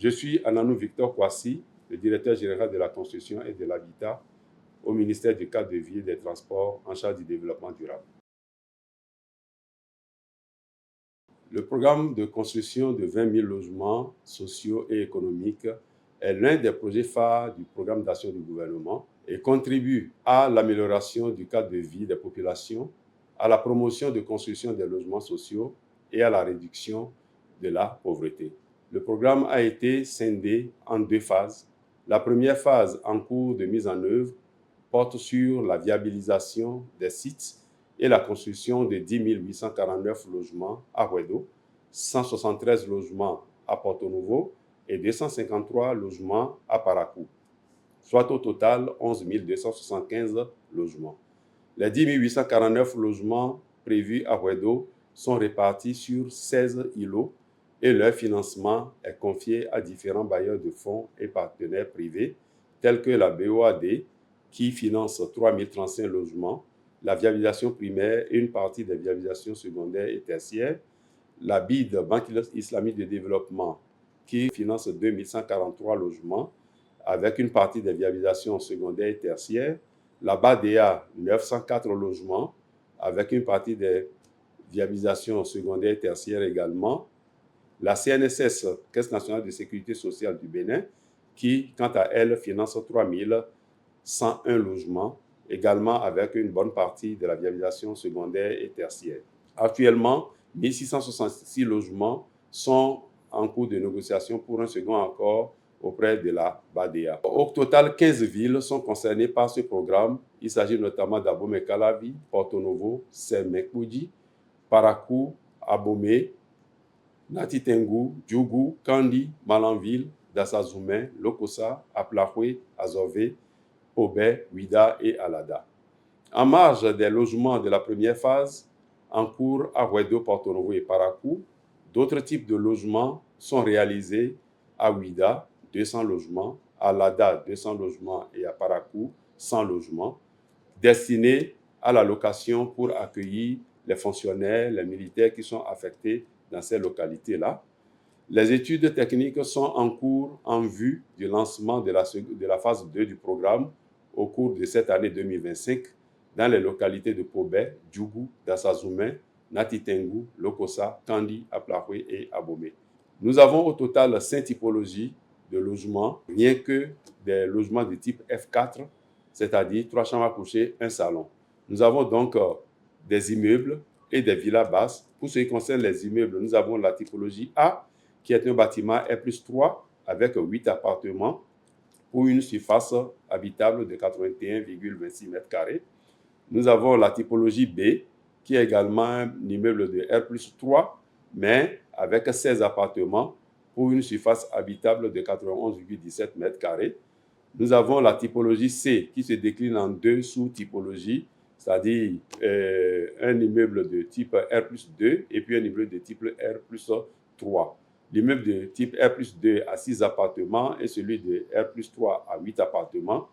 Je suis Ananou Victor Kouassi, le directeur général de la construction et de l'habitat au ministère du cadre de vie et des transports en charge du développement durable. Le programme de construction de 20 000 logements sociaux et économiques est l'un des projets phares du programme d'action du gouvernement et contribue à l'amélioration du cadre de vie des populations, à la promotion de construction des logements sociaux et à la réduction de la pauvreté. Le programme a été scindé en deux phases. La première phase, en cours de mise en œuvre, porte sur la viabilisation des sites et la construction de 10 849 logements à Houedo, 173 logements à Porto Novo et 253 logements à Parakou, soit au total 11 275 logements. Les 10 849 logements prévus à Houedo sont répartis sur 16 îlots et leur financement est confié à différents bailleurs de fonds et partenaires privés tels que la BOAD qui finance 3 035 logements, la viabilisation primaire et une partie des viabilisations secondaires et tertiaires, la BID, Banque islamique de développement, qui finance 2 143 logements avec une partie des viabilisations secondaires et tertiaires, la BADEA, 904 logements avec une partie des viabilisations secondaires et tertiaires également, la CNSS, Caisse nationale de sécurité sociale du Bénin, qui, quant à elle, finance 3 101 logements, également avec une bonne partie de la viabilisation secondaire et tertiaire. Actuellement, 1 666 logements sont en cours de négociation pour un second accord auprès de la BADEA. Au total, 15 villes sont concernées par ce programme. Il s'agit notamment d'Abomey-Calavi, Porto Novo, Sémé-Koudji, Parakou, Abomey, Nati-Tengou, Djougou, Kandi, Malanville, Dassazoumé, Lokossa, Aplahoué, Azové, Pobé, Ouida et Alada. En marge des logements de la première phase, en cours à Houedo, Porto Novo et Parakou, d'autres types de logements sont réalisés à Ouida, 200 logements, à Alada, 200 logements et à Parakou, 100 logements, destinés à la location pour accueillir les fonctionnaires, les militaires qui sont affectés dans ces localités-là. Les études techniques sont en cours en vue du lancement de la phase 2 du programme au cours de cette année 2025 dans les localités de Pobé, Djougou, Dassazoumé, Nati-Tengou, Lokossa, Kandi, Aplahoué et Abomey. Nous avons au total 5 typologies de logements, rien que des logements de type F4, c'est-à-dire 3 chambres à coucher, 1 salon. Nous avons donc des immeubles et des villas basses. Pour ce qui concerne les immeubles, nous avons la typologie A, qui est un bâtiment R+3 avec 8 appartements pour une surface habitable de 81,26 m². Nous avons la typologie B, qui est également un immeuble de R+3, mais avec 16 appartements pour une surface habitable de 91,17 m². Nous avons la typologie C, qui se décline en deux sous-typologies, c'est-à-dire un immeuble de type R+2 et puis un immeuble de type R+3. L'immeuble de type R+2 a 6 appartements et celui de R+3 a 8 appartements.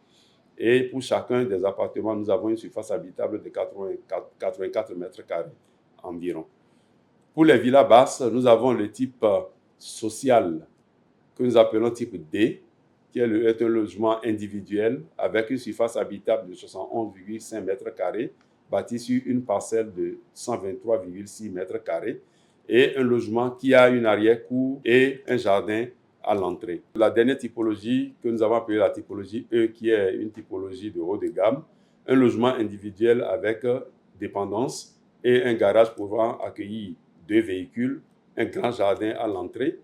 Et pour chacun des appartements, nous avons une surface habitable de 84 m² environ. Pour les villas basses, nous avons le type social que nous appelons type D, qui est un logement individuel avec une surface habitable de 71,5 m², bâti sur une parcelle de 123,6 m², et un logement qui a une arrière-cour et un jardin à l'entrée. La dernière typologie que nous avons appelée la typologie E, qui est une typologie de haut de gamme, un logement individuel avec dépendance et un garage pouvant accueillir 2 véhicules, un grand jardin à l'entrée,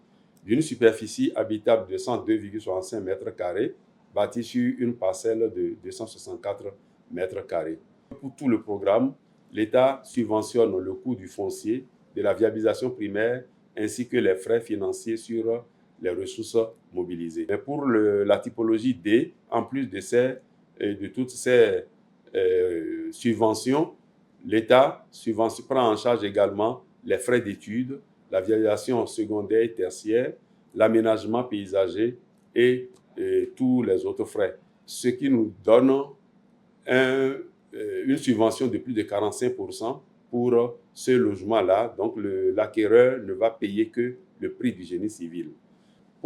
d'une superficie habitable de 102,65 m², bâtie sur une parcelle de 264 m². Pour tout le programme, l'État subventionne le coût du foncier, de la viabilisation primaire, ainsi que les frais financiers sur les ressources mobilisées. Mais pour la typologie D, en plus de toutes ces subventions, l'État prend en charge également les frais d'études, la viabilisation secondaire et tertiaire, l'aménagement paysager et tous les autres frais. Ce qui nous donne une subvention de plus de 45% pour ce logement-là. Donc, l'acquéreur ne va payer que le prix du génie civil.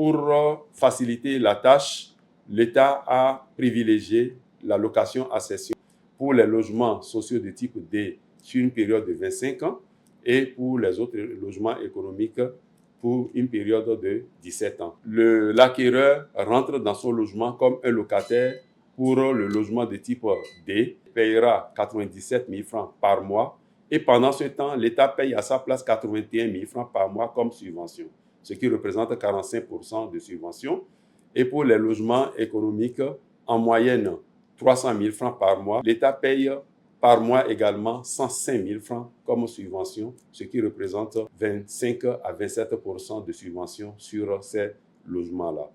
Pour faciliter la tâche, l'État a privilégié la location à cession pour les logements sociaux de type D sur une période de 25 ans et pour les autres logements économiques pour une période de 17 ans. L'acquéreur rentre dans son logement comme un locataire pour le logement de type D, payera 97 000 francs par mois et pendant ce temps, l'État paye à sa place 81 000 francs par mois comme subvention, ce qui représente 45% de subvention. Et pour les logements économiques, en moyenne, 300 000 francs par mois. L'État paye par mois également 105 000 francs comme subvention, ce qui représente 25 à 27% de subvention sur ces logements-là.